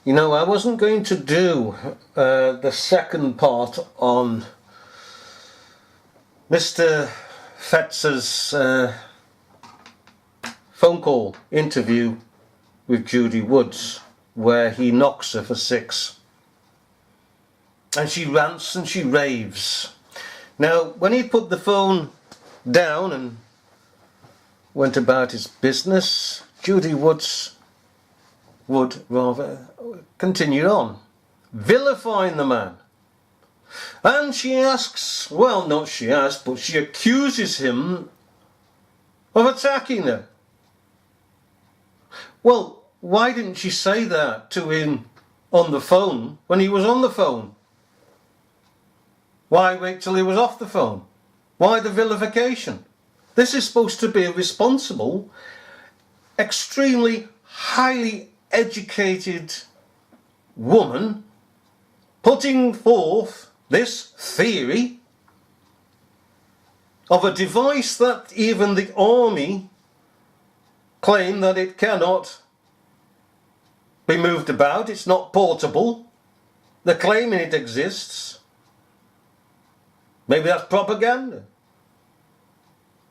You know, I wasn't going to do the second part on Mr. Fetzer's phone call interview with Judy Wood, where he knocks her for 6. And she rants and she raves. Now, when he put the phone down and went about his business, Judy Wood continued on, vilifying the man. And she asks, well, not she asks, but she accuses him of attacking her. Well, why didn't she say that to him on the phone when he was on the phone? Why wait till he was off the phone? Why the vilification? This is supposed to be a responsible, extremely highly educated woman putting forth this theory of a device that even the army claim that it cannot be moved about. It's not portable. They're claiming it exists. Maybe that's propaganda.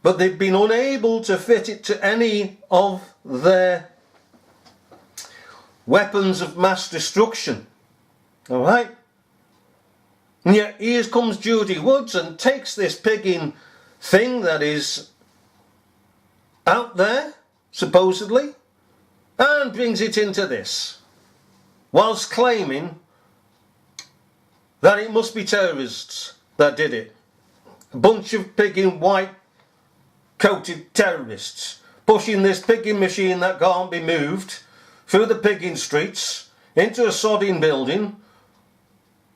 But they've been unable to fit it to any of their weapons of mass destruction. Alright? And yet here comes Judy Wood and takes this pigging thing that is out there, supposedly, and brings it into this, whilst claiming that it must be terrorists that did it. A bunch of pigging white coated terrorists pushing this pigging machine that can't be moved through the pigging streets into a sodding building,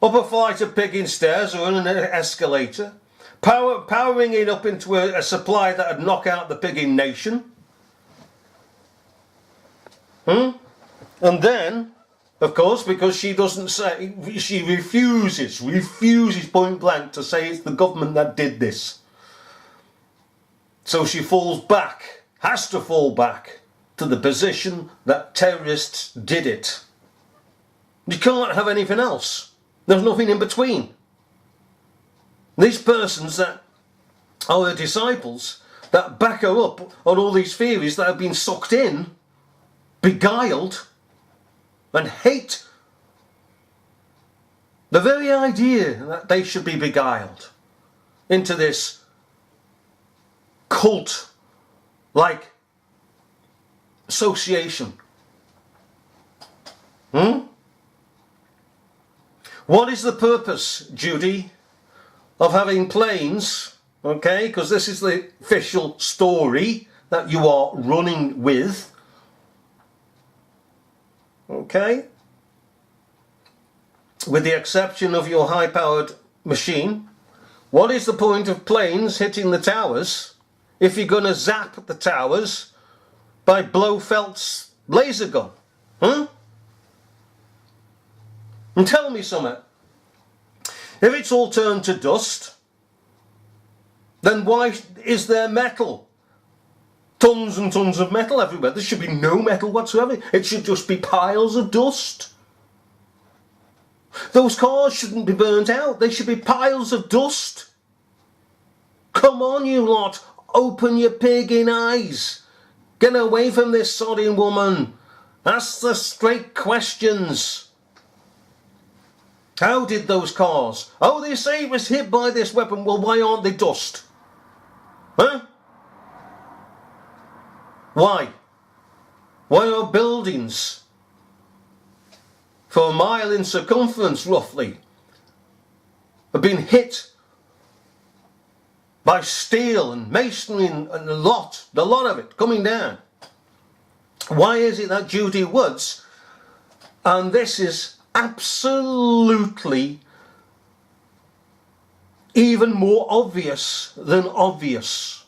up a flight of pigging stairs or an escalator, powering it up into a supply that would knock out the pigging nation. And then, of course, because she doesn't say, she refuses point blank to say it's the government that did this. So she falls back, has to fall back to the position that terrorists did it. You can't have anything else. There's nothing in between. These persons that are her disciples, that back her up on all these theories that have been sucked in, beguiled, and hate the very idea that they should be beguiled into this cult-like association. What is the purpose, Judy, of having planes, okay, because this is the official story that you are running with, okay, with the exception of your high-powered machine? What is the point of planes hitting the towers if you're going to zap the towers by Blofeld's laser gun? And tell me something. If it's all turned to dust, then why is there metal? Tons and tons of metal everywhere. There should be no metal whatsoever. It should just be piles of dust. Those cars shouldn't be burnt out. They should be piles of dust. Come on, you lot. Open your pigging eyes. Get away from this sodding woman. Ask the straight questions. How did those cars? Oh, they say it was hit by this weapon. Well, why aren't they dust? Huh? Why? Why are buildings for a mile in circumference, roughly, have been hit by steel and masonry and the lot of it coming down? Why is it that Judy Wood's, and this is absolutely even more obvious than obvious,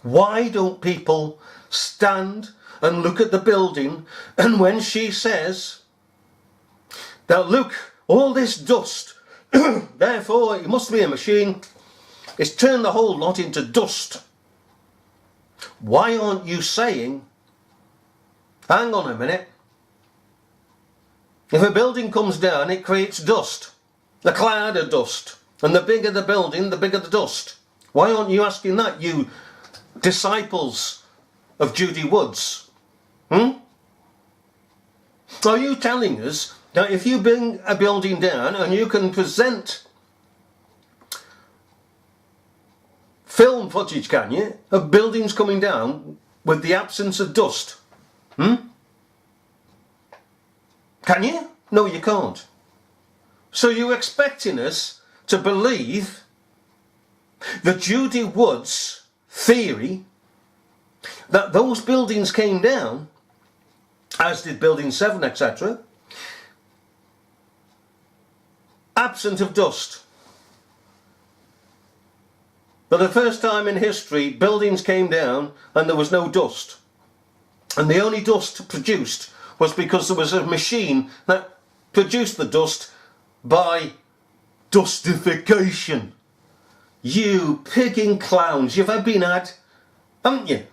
why don't people stand and look at the building, and when she says that, look, all this dust, therefore it must be a machine, it's turned the whole lot into dust, why aren't you saying, hang on a minute, If a building comes down, it creates dust, a cloud of dust. And the bigger the building, the bigger the dust. Why aren't you asking that, you disciples of Judy Wood's? Are you telling us that if you bring a building down and you can present film footage, can you, of buildings coming down with the absence of dust? Can you? No, you can't. So you're expecting us to believe the Judy Wood's theory that those buildings came down, as did Building 7, etc., absent of dust. For the first time in history, buildings came down and there was no dust. And the only dust produced was because there was a machine that produced the dust by dustification. You pigging clowns, you've been had, haven't you?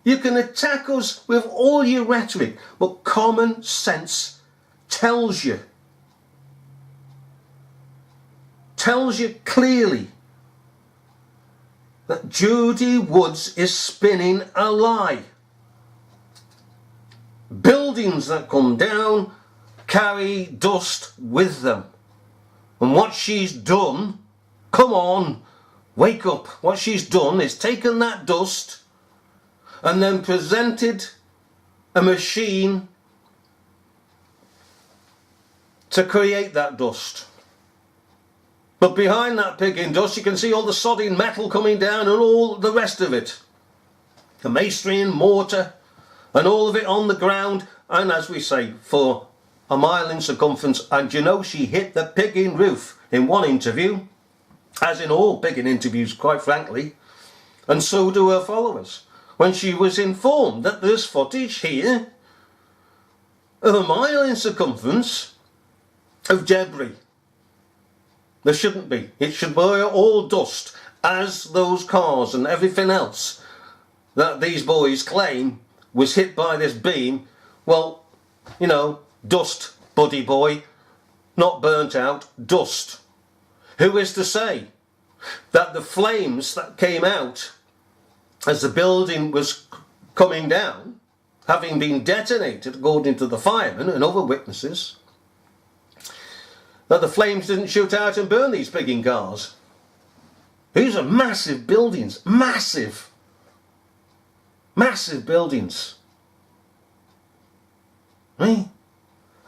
You can attack us with all your rhetoric, but common sense tells you clearly that Judy Woods is spinning a lie. Buildings that come down carry dust with them. And what she's done, come on, wake up. What she's done is taken that dust and then presented a machine to create that dust. But behind that picking dust, you can see all the sodding metal coming down and all the rest of it. The masonry and mortar and all of it on the ground. And as we say, for a mile in circumference. And you know, she hit the pigging roof in one interview, as in all pigging interviews, quite frankly. And so do her followers. When she was informed that there's footage here of a mile in circumference of debris. There shouldn't be. It should be all dust, as those cars and everything else that these boys claim was hit by this beam. Well, you know, dust, buddy boy, not burnt out, dust. Who is to say that the flames that came out as the building was coming down, having been detonated according to the firemen and other witnesses, that the flames didn't shoot out and burn these pigging cars? These are massive buildings, massive buildings. I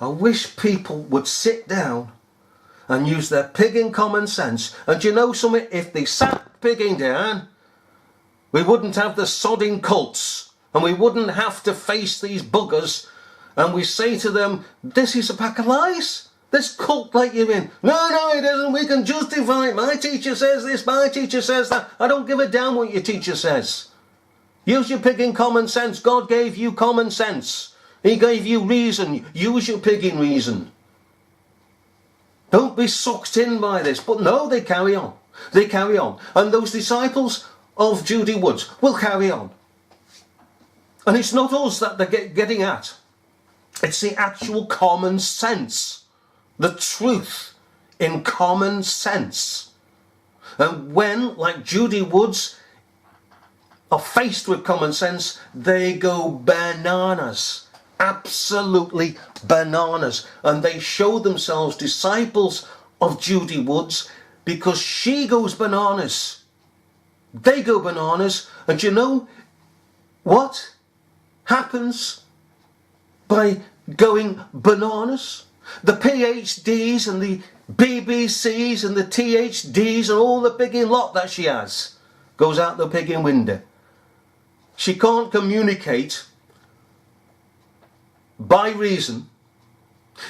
wish people would sit down and use their pigging common sense. And you know something? If they sat pigging down, we wouldn't have the sodding cults, and we wouldn't have to face these buggers, and we say to them, this is a pack of lies. This cult like you're in. No, it isn't. We can justify it. My teacher says this, my teacher says that. I don't give a damn what your teacher says. Use your pigging common sense. God gave you common sense. He gave you reason. Use your pigging reason. Don't be sucked in by this. But no, they carry on. They carry on. And those disciples of Judy Woods will carry on. And it's not us that they're getting at. It's the actual common sense. The truth in common sense. And when, like Judy Woods, are faced with common sense, they go bananas. Absolutely bananas. And they show themselves disciples of Judy Woods because she goes bananas. They go bananas. And you know what happens by going bananas? The PhDs and the BBCs and the THDs and all the pigging lot that she has goes out the pigging window. She can't communicate by reason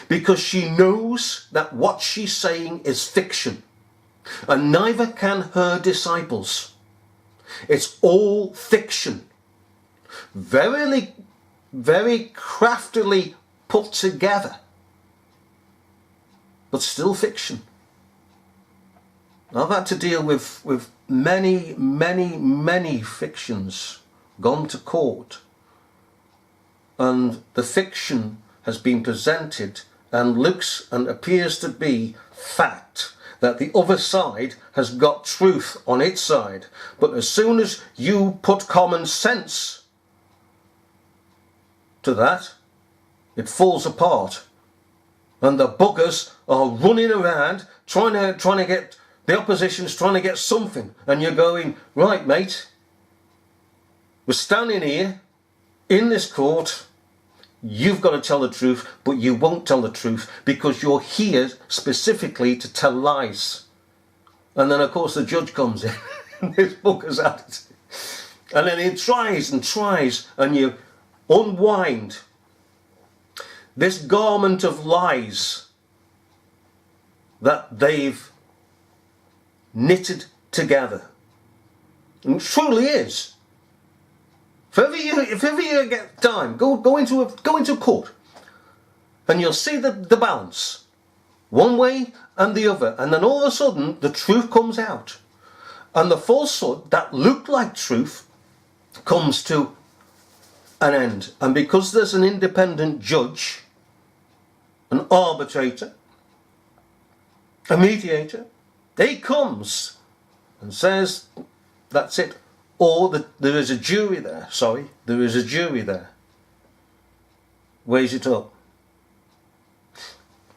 because she knows that what she's saying is fiction, and neither can her disciples. It's all fiction. Very craftily put together, but still fiction. I've had to deal with many fictions, gone to court, and the fiction has been presented and looks and appears to be fact, that the other side has got truth on its side. But as soon as you put common sense to that, it falls apart. And the buggers are running around trying to get, the opposition's trying to get something. And you're going, right mate, we're standing here in this court, you've got to tell the truth, but you won't tell the truth because you're here specifically to tell lies. And then of course the judge comes in and this bugger's at it. And then he tries and tries, and you unwind this garment of lies that they've knitted together. And it truly is. If ever you get time, go into court, and you'll see the balance, one way and the other, and then all of a sudden the truth comes out, and the falsehood that looked like truth comes to an end. And because there's an independent judge, an arbitrator, a mediator, he comes and says, that's it. Or there is a jury there, there is a jury there. Weighs it up.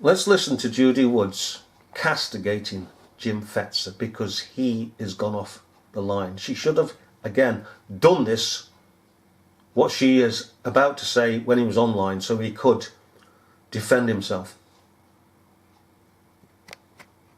Let's listen to Judy Wood's castigating Jim Fetzer because he has gone off the line. She should have, again, done this, what she is about to say, when he was online, so he could defend himself.